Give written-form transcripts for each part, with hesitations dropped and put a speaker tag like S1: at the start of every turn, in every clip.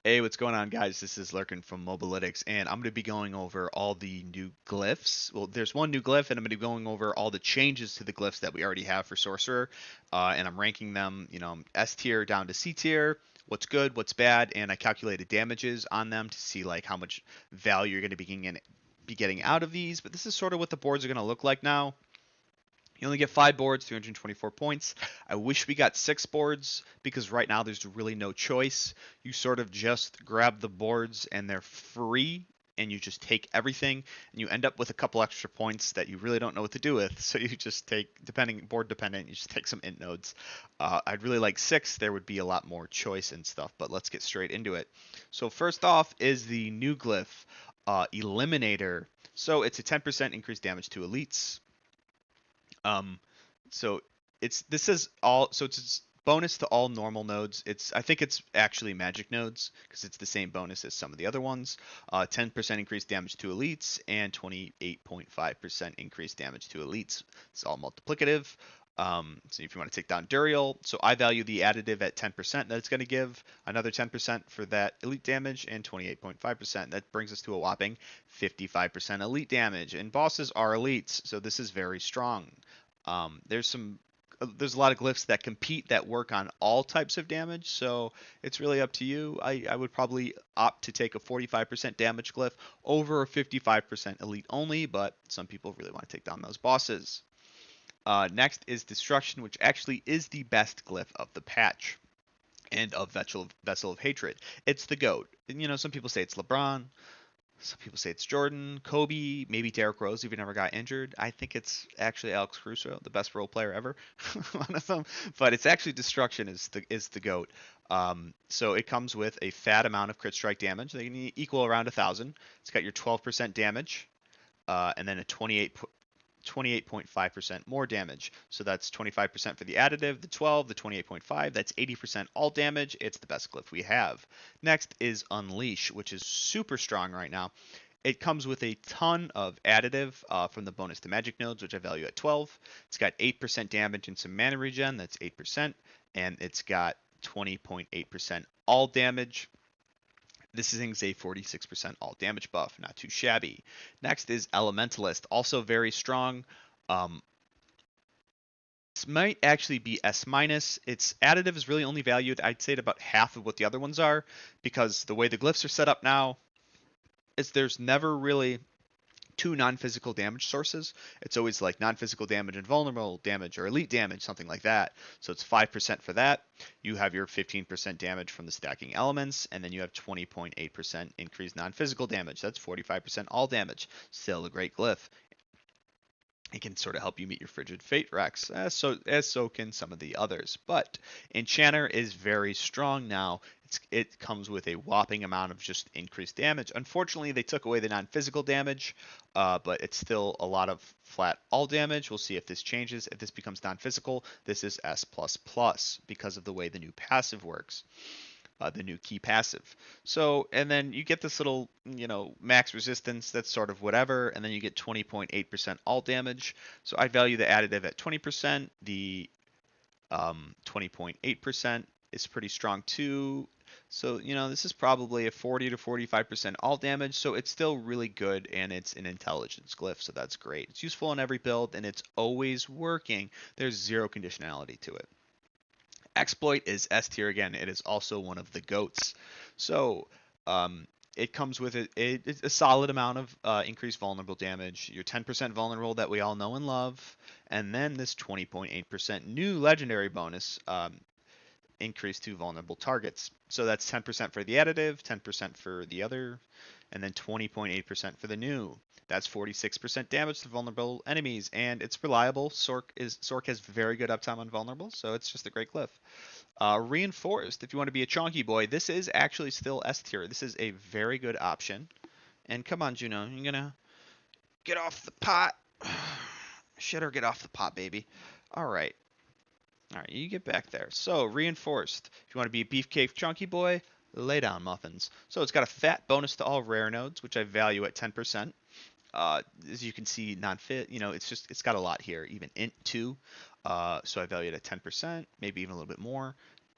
S1: Hey, what's going on, guys? This is Lurkin from Mobalytics, and I'm going to be going over all the new glyphs. Well, there's one new glyph, and I'm going to be going over all the changes to the glyphs that we already have for Sorcerer, and I'm ranking them, S tier down to C tier, what's good, what's bad, and I calculated damages on them to see like how much value you're going to be getting out of these. But this is sort of what the boards are going to look like now. You only get 5 boards, 324 points. I wish we got 6 boards because right now there's really no choice. You sort of just grab the boards and they're free and you just take everything and you end up with a couple extra points that you really don't know what to do with. So you just take, board dependent, you just take some int nodes. I'd really like 6. There would be a lot more choice and stuff, but let's get straight into it. So first off is the new glyph, Eliminator. So it's a 10% increased damage to elites. Um, so this is all so it's bonus to all normal nodes. I think it's actually magic nodes because it's the same bonus as some of the other ones. 10% increased damage to elites and 28.5% increased damage to elites. It's all multiplicative. So if you want to take down Duriel, so I value the additive at 10% that it's going to give, another 10% for that elite damage, and 28.5%. That brings us to a whopping 55% elite damage. And bosses are elites, so this is very strong. There's a lot of glyphs that compete that work on all types of damage, so it's really up to you. I would probably opt to take a 45% damage glyph over a 55% elite only, but some people really want to take down those bosses. Next is Destruction, which actually is the best glyph of the patch and of Vessel of Hatred. It's the GOAT. And, some people say it's LeBron. Some people say it's Jordan, Kobe, maybe Derrick Rose if he never got injured. I think it's actually Alex Caruso, the best role player ever, one of them. But it's actually Destruction is the goat. So it comes with a fat amount of crit strike damage. They can equal around 1,000. It's got your 12% damage, and then a 28.5% more damage. So that's 25% for the additive, the 12, the 28.5, that's 80% all damage. It's the best glyph we have. Next is Unleash, which is super strong right now. It comes with a ton of additive from the bonus to magic nodes, which I value at 12. It's got 8% damage and some mana regen, that's 8%, and it's got 20.8% all damage. This thing's a 46% all damage buff, not too shabby. Next is Elementalist, also very strong. This might actually be S minus. Its additive is really only valued, I'd say, at about half of what the other ones are, because the way the glyphs are set up now is there's never really 2 non-physical damage sources. It's always like non-physical damage and vulnerable damage or elite damage, something like that. So it's 5% for that. You have your 15% damage from the stacking elements, and then you have 20.8% increased non-physical damage. That's 45% all damage. Still a great glyph. It can sort of help you meet your frigid fate recs, as so can some of the others. But Enchanter is very strong now. It comes with a whopping amount of just increased damage. Unfortunately, they took away the non-physical damage, but it's still a lot of flat all damage. We'll see if this changes. If this becomes non-physical, this is S++ because of the way the new passive works. The new key passive. So, and then you get this little, max resistance that's sort of whatever, and then you get 20.8% all damage. So I value the additive at 20%. The 20.8% is pretty strong too. So, this is probably a 40 to 45% all damage. So it's still really good, and it's an intelligence glyph, so that's great. It's useful in every build, and it's always working. There's zero conditionality to it. Exploit is S tier again. It is also one of the goats. So it comes with a solid amount of increased vulnerable damage. Your 10% vulnerable that we all know and love, and then this 20.8% new legendary bonus increase to vulnerable targets. So that's 10% for the additive, 10% for the other, and then 20.8% for the new. That's 46% damage to vulnerable enemies, and it's reliable. Sorc has very good uptime on vulnerable, so it's just a great glyph. Reinforced, if you want to be a chonky boy, this is actually still S tier. This is a very good option. And come on, Juno, you're gonna get off the pot. Shit or get off the pot, baby. All right. All right, you get back there. So, reinforced. If you want to be a beefcake chunky boy, lay down muffins. So it's got a fat bonus to all rare nodes, which I value at 10%. As you can see, non-fit, it's got a lot here, even int 2. So I value it at 10%, maybe even a little bit more.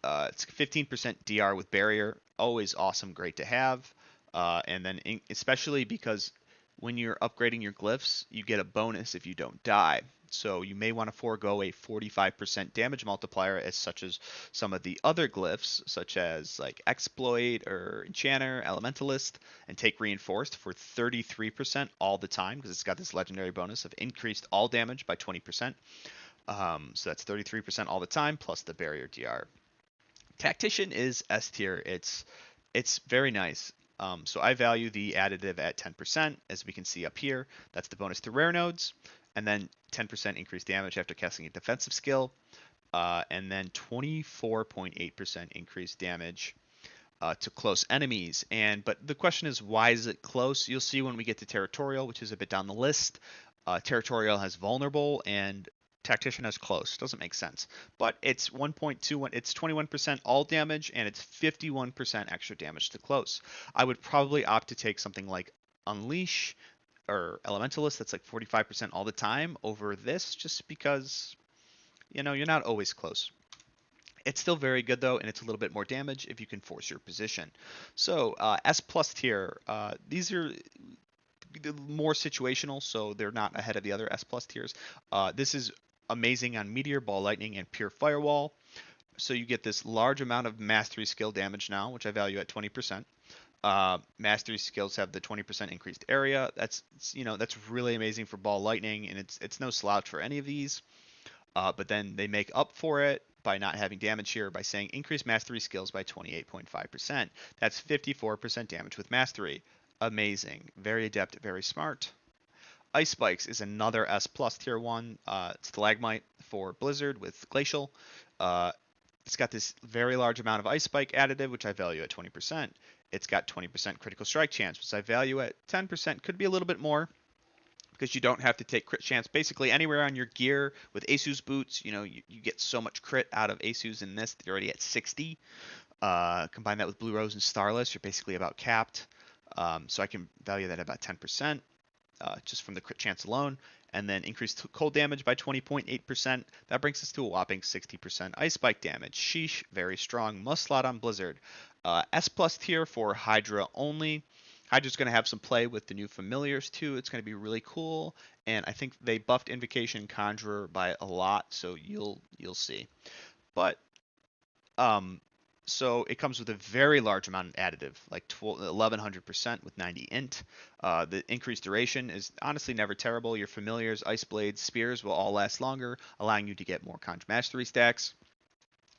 S1: It's 15% DR with barrier. always awesome, great to have. And then especially because when you're upgrading your glyphs, you get a bonus if you don't die. So you may want to forego a 45% damage multiplier as such as some of the other glyphs, such as like Exploit or Enchanter, Elementalist, and take Reinforced for 33% all the time because it's got this legendary bonus of increased all damage by 20%. So that's 33% all the time plus the barrier DR. Tactician is S tier. It's very nice. So I value the additive at 10%, as we can see up here. That's the bonus to rare nodes, and then 10% increased damage after casting a defensive skill, and then 24.8% increased damage to close enemies. But the question is, why is it close? You'll see when we get to Territorial, which is a bit down the list. Territorial has vulnerable and Tactician has close. Doesn't make sense. But it's 1.21, it's 21% all damage and it's 51% extra damage to close. I would probably opt to take something like Unleash or Elementalist that's like 45% all the time over this, just because, you know, you're not always close. It's still very good though, and it's a little bit more damage if you can force your position. So S plus tier, these are more situational, so they're not ahead of the other S plus tiers. This is amazing on Meteor, Ball Lightning, and Pure Firewall. So you get this large amount of Mastery skill damage now, which I value at 20%. Mastery skills have the 20% increased area. That's really amazing for Ball Lightning, and it's no slouch for any of these. But then they make up for it by not having damage here by saying increase Mastery skills by 28.5%. That's 54% damage with Mastery. Amazing. Very adept, very smart. Ice Spikes is another S plus tier 1 Stalagmite for Blizzard with Glacial. It's got this very large amount of Ice Spike additive, which I value at 20%. It's got 20% critical strike chance, which I value at 10%. Could be a little bit more because you don't have to take crit chance basically anywhere on your gear. With Asus boots, you get so much crit out of Asus in this. They're already at 60. Combine that with Blue Rose and Starless, you're basically about capped. So I can value that at about 10%. Just from the crit chance alone, and then increased cold damage by 20.8%. That brings us to a whopping 60% ice spike damage. Sheesh, very strong. Must slot on Blizzard. S plus tier for Hydra only. Hydra's going to have some play with the new familiars too. It's going to be really cool, and I think they buffed Invocation and Conjurer by a lot, so you'll see. But so it comes with a very large amount of additive, like 1100% with 90 int. The increased duration is honestly never terrible. Your familiars, ice blades, spears will all last longer, allowing you to get more conj mastery stacks.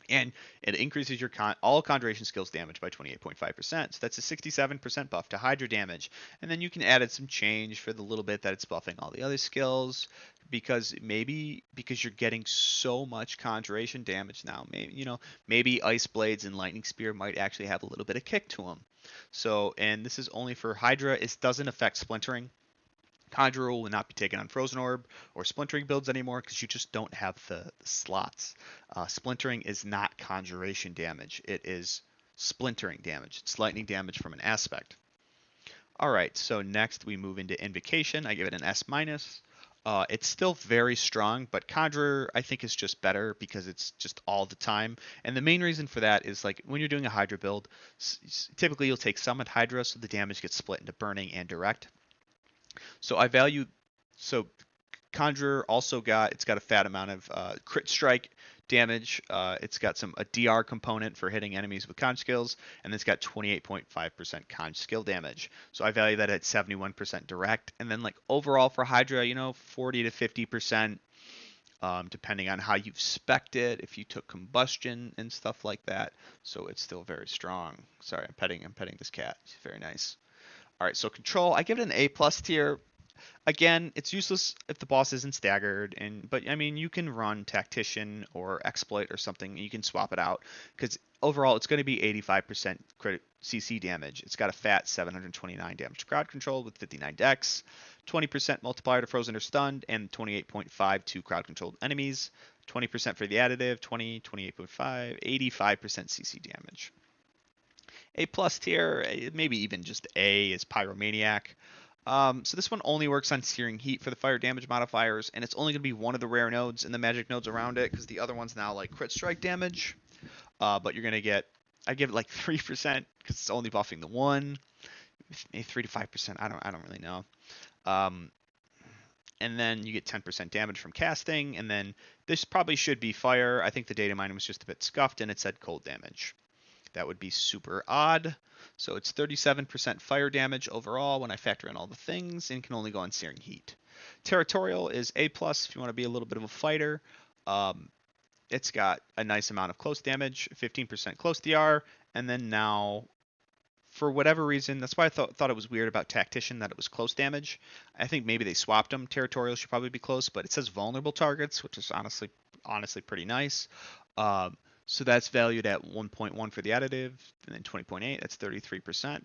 S1: And it increases your all conjuration skills damage by 28.5%. So that's a 67% buff to Hydra damage. And then you can add some change for the little bit that it's buffing all the other skills, because you're getting so much conjuration damage now. Maybe Ice Blades and Lightning Spear might actually have a little bit of kick to them. So, and this is only for Hydra. It doesn't affect splintering. Conjurer will not be taken on Frozen Orb or Splintering builds anymore because you just don't have the slots. Splintering is not conjuration damage. It is splintering damage. It's lightning damage from an aspect. Alright, so next we move into Invocation. I give it an S-. It's still very strong, but Conjurer I think is just better because it's just all the time. And the main reason for that is, like, when you're doing a Hydra build, typically you'll take Summit Hydra so the damage gets split into Burning and Direct. So Conjurer also got a fat amount of crit strike damage. It's got a DR component for hitting enemies with conj skills, and it's got 28.5% conj skill damage. So I value that at 71% direct. And then, like, overall for Hydra, 40 to 50%, depending on how you've spec'd it, if you took combustion and stuff like that. So it's still very strong. Sorry, I'm petting this cat. She's very nice. All right, so control, I give it an A+ tier. Again, it's useless if the boss isn't staggered, but I mean, you can run Tactician or Exploit or something. You can swap it out because overall it's going to be 85% crit CC damage. It's got a fat 729 damage to crowd control with 59 dex, 20% multiplier to frozen or stunned, and 28.5 to crowd controlled enemies. 20% for the additive, 28.5, 85% CC damage. A+ tier, maybe even just A, is Pyromaniac. So this one only works on Searing Heat for the fire damage modifiers, and it's only going to be one of the rare nodes and the magic nodes around it, because the other one's now like crit strike damage. But you're going to get I give it like 3% because it's only buffing the one, maybe 3 to 5%. I don't really know. Um, and then you get 10% damage from casting, and then this probably should be fire. I think the data mine was just a bit scuffed, and it said cold damage. That would be super odd. So it's 37% fire damage overall when I factor in all the things, and can only go on Searing Heat. Territorial is A+ if you want to be a little bit of a fighter. It's got a nice amount of close damage, 15% close DR, and then now, for whatever reason, that's why I thought it was weird about Tactician that it was close damage. I think maybe they swapped them. Territorial should probably be close, but it says vulnerable targets, which is honestly pretty nice. So that's valued at 1.1 for the additive, and then 20.8. That's 33%.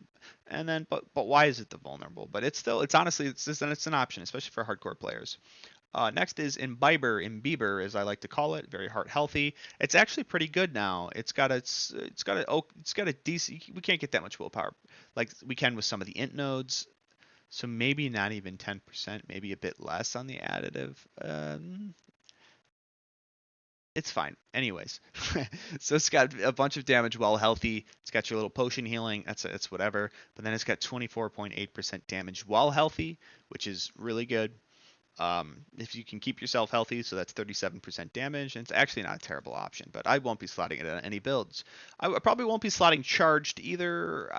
S1: And then, but why is it the vulnerable? But it's honestly it's an option, especially for hardcore players. Next is Imbiber, as I like to call it, very heart healthy. It's actually pretty good now. It's got a decent. We can't get that much willpower like we can with some of the int nodes. So maybe not even 10%, maybe a bit less on the additive. It's fine. Anyways, so it's got a bunch of damage while healthy. It's got your little potion healing. That's whatever. But then it's got 24.8% damage while healthy, which is really good. If you can keep yourself healthy, so that's 37% damage, and it's actually not a terrible option, but I won't be slotting it on any builds. I probably won't be slotting charged either.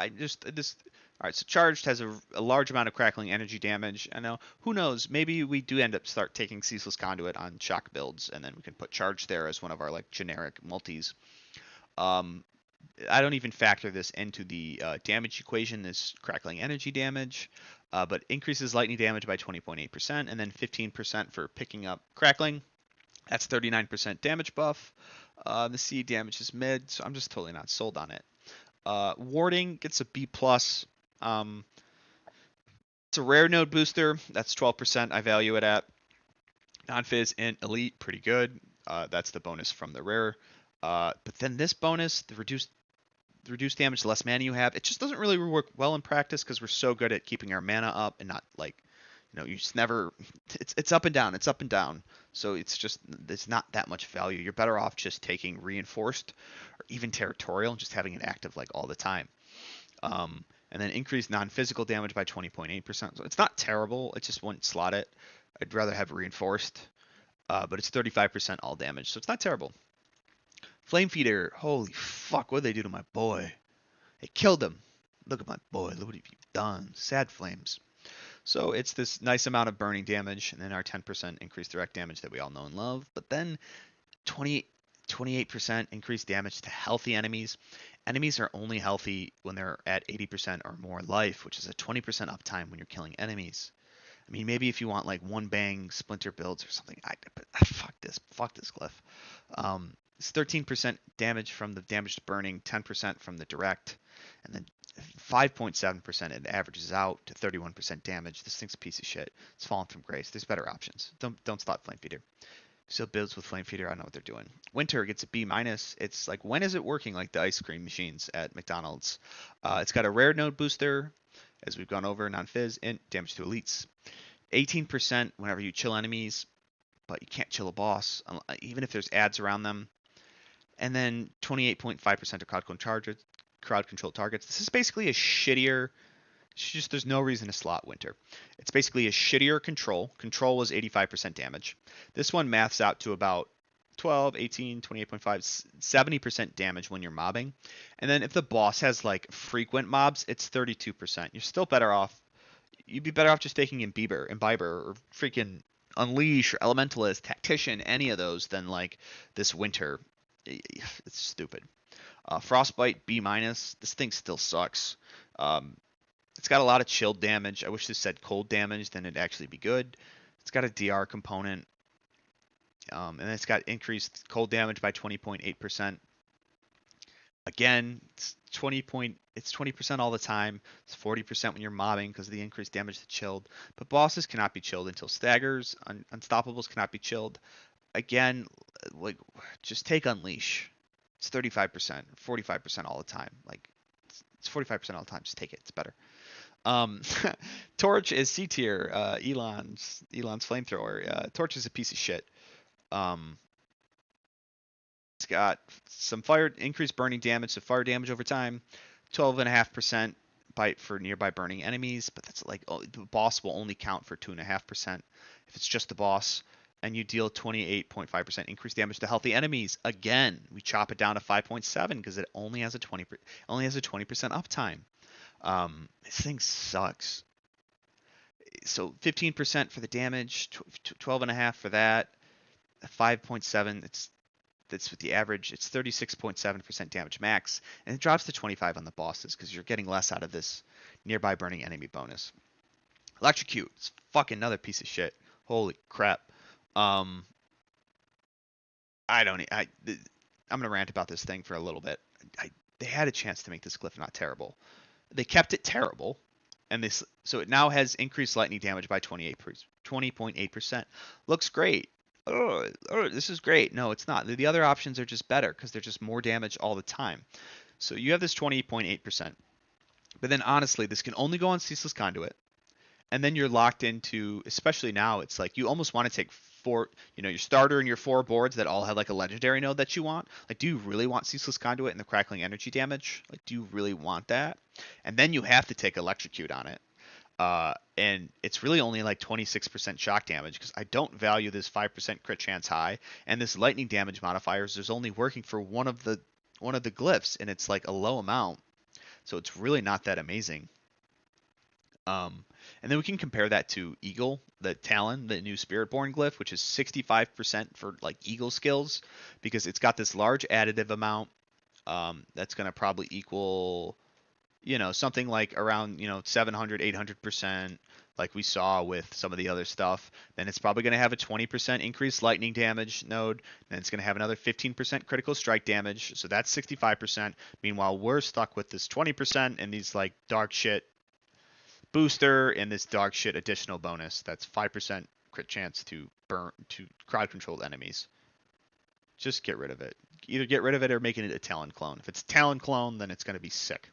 S1: All right, so charged has a large amount of crackling energy damage. I know, who knows, maybe we do end up start taking Ceaseless Conduit on shock builds, and then we can put charge there as one of our like generic multis. I don't even factor this into the damage equation, this crackling energy damage, but increases lightning damage by 20.8%, and then 15% for picking up crackling. That's 39% damage buff. The seed damage is mid, so I'm just totally not sold on it. Warding gets a B+. It's a rare node booster. That's 12%. I value it at. Non-Fizz, Int, Elite, pretty good. That's the bonus from the rare. But then this bonus, the reduced damage, the less mana you have, it just doesn't really work well in practice because we're so good at keeping our mana up and not like, you just never. It's up and down. It's up and down. So it's not that much value. You're better off just taking Reinforced or even Territorial and just having it active like all the time. And then increase non-physical damage by 20.8%. So it's not terrible. It just wouldn't slot it. I'd rather have Reinforced, but it's 35% all damage, so it's not terrible. Flamefeeder, holy fuck, what did they do to my boy? They killed him. Look at my boy, look what you've done. Sad flames. So it's this nice amount of burning damage, and then our 10% increased direct damage that we all know and love, but then 28% increased damage to healthy enemies. Enemies are only healthy when they're at 80% or more life, which is a 20% uptime when you're killing enemies. I mean, maybe if you want like one bang splinter builds or something, fuck this glyph. It's 13% damage from the damaged burning, 10% from the direct, and then 5.7% it averages out to 31% damage. This thing's a piece of shit. It's fallen from grace. There's better options. Don't stop Flamefeeder. Still builds with Flamefeeder. I don't know what they're doing. Winter gets a B-. It's like, when is it working like the ice cream machines at McDonald's? It's got a rare node booster, as we've gone over, non-fizz, int, damage to elites. 18% whenever you chill enemies, but you can't chill a boss, even if there's ads around them. And then 28.5% of crowd control targets. This is basically a shittier. There's no reason to slot Winter. It's basically a shittier control. Control was 85% damage. This one maths out to about 12, 18, 28.5, 70% damage when you're mobbing. And then if the boss has like frequent mobs, it's 32%. You're still better off. You'd be better off just taking Imbiber, or freaking Unleash, or Elementalist, Tactician, any of those than like this Winter. It's stupid. Frostbite, B-. This thing still sucks. It's got a lot of chilled damage. I wish this said cold damage, then it'd actually be good. It's got a DR component. And it's got increased cold damage by 20.8%. Again, it's 20% all the time. It's 40% when you're mobbing because of the increased damage to chilled. But bosses cannot be chilled until staggers. Unstoppables cannot be chilled. Again, like, just take Unleash. It's 35%, 45% all the time. Like, it's 45% all the time. Just take it. It's better. Torch is C tier. Elon's Flamethrower. Torch is a piece of shit. It's got some fire increased burning damage, so fire damage over time, 12.5% bite for nearby burning enemies, but that's like the boss will only count for 2.5% if it's just the boss. And you deal 28.5% increased damage to healthy enemies. Again, we chop it down to 5.7 because it only has a 20% uptime. This thing sucks. So 15% for the damage, 12.5 for that, 5.7. That's with the average. It's 36.7% damage max, and it drops to 25 on the bosses because you're getting less out of this nearby burning enemy bonus. Electrocute. It's fucking another piece of shit. Holy crap. I'm gonna rant about this thing for a little bit. They had a chance to make this glyph not terrible. They kept it terrible, and so it now has increased lightning damage by 20.8%. Looks great. Oh, this is great. No, it's not. The other options are just better because they're just more damage all the time. So you have this 20.8%. But then honestly, this can only go on Ceaseless Conduit. And then you're locked into, especially now, it's like you almost want to take your starter and your 4 boards that all have like a legendary node that you want. Like, do you really want Ceaseless Conduit and the crackling energy damage? Like, do you really want that? And then you have to take Electrocute on it. And it's really only like 26% shock damage because I don't value this 5% crit chance high, and this lightning damage modifiers is only working for one of the glyphs, and it's like a low amount, so it's really not that amazing. And then we can compare that to Eagle, the Talon, the new Spiritborn glyph, which is 65% for like Eagle skills because it's got this large additive amount. That's going to probably equal something like around 700 800% like we saw with some of the other stuff. Then it's probably going to have a 20% increased lightning damage node. Then it's going to have another 15% critical strike damage, so that's 65%. Meanwhile, we're stuck with this 20% and these like dog shit booster and this dog shit additional bonus that's 5% crit chance to crowd controlled enemies. Just get rid of it. Either get rid of it or making it a Talon clone. If it's a Talon clone, then it's going to be sick.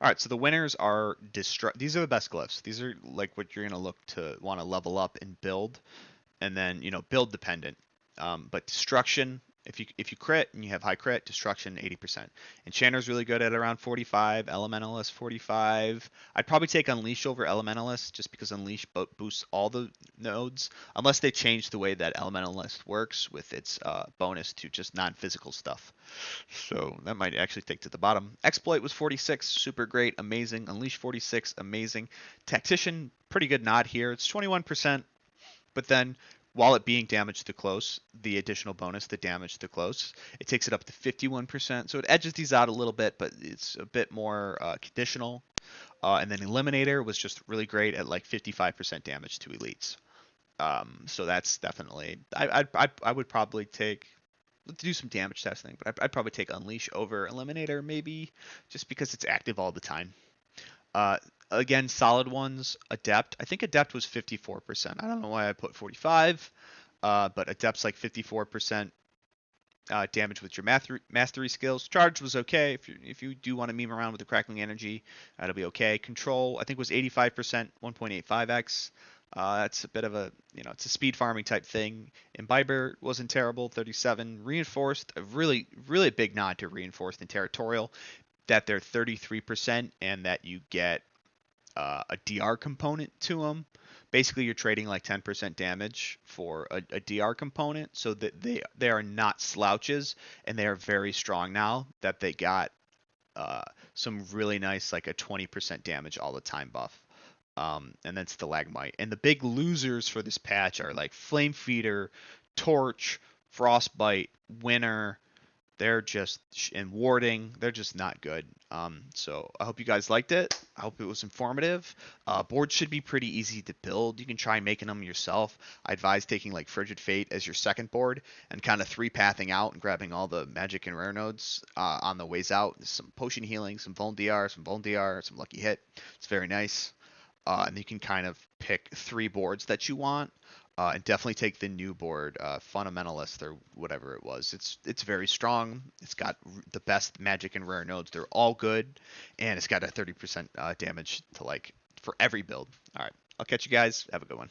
S1: All right, so the winners are these are the best glyphs. These are like what you're going to look to want to level up and build, and then build dependent. But destruction, if you crit and you have high crit, destruction 80%. Enchanter's really good at around 45. Elementalist 45. I'd probably take Unleash over Elementalist just because Unleash boosts all the nodes, unless they change the way that Elementalist works with its bonus to just non-physical stuff. So that might actually take to the bottom. Exploit was 46, super great, amazing. Unleash 46, amazing. Tactician, pretty good nod here. It's 21%, but then while it being damage to close, the additional bonus, the damage to close, it takes it up to 51%. So it edges these out a little bit, but it's a bit more conditional. And then Eliminator was just really great at like 55% damage to elites. So that's definitely, I would probably take, let's do some damage testing, but I'd probably take Unleash over Eliminator maybe, just because it's active all the time. Again, solid ones, Adept. I think Adept was 54%. I don't know why I put 45, but Adept's like 54% damage with your mastery skills. Charge was okay. If you do want to meme around with the crackling energy, that'll be okay. Control, I think, was 85%, 1.85x. That's a bit of a, it's a speed farming type thing. Imbiber wasn't terrible, 37. Reinforced, a really, really big nod to Reinforced and Territorial, that they're 33% and that you get a DR component to them. Basically, you're trading like 10% damage for a DR component, so that they are not slouches, and they are very strong now that they got some really nice, like a 20% damage all the time buff. And then Stalagmite. And the big losers for this patch are like Flamefeeder, Torch, Frostbite, Winter. They're just, and warding, they're just not good. So I hope you guys liked it. I hope it was informative. Boards should be pretty easy to build. You can try making them yourself. I advise taking like Frigid Fate as your second board and kind of 3-pathing out and grabbing all the magic and rare nodes on the ways out. Some potion healing, some Vuln DR, some lucky hit. It's very nice. And you can kind of pick 3 boards that you want. And definitely take the new board, Fundamentalist or whatever it was. It's very strong. It's got the best magic and rare nodes. They're all good, and it's got a 30% damage to like for every build. All right, I'll catch you guys. Have a good one.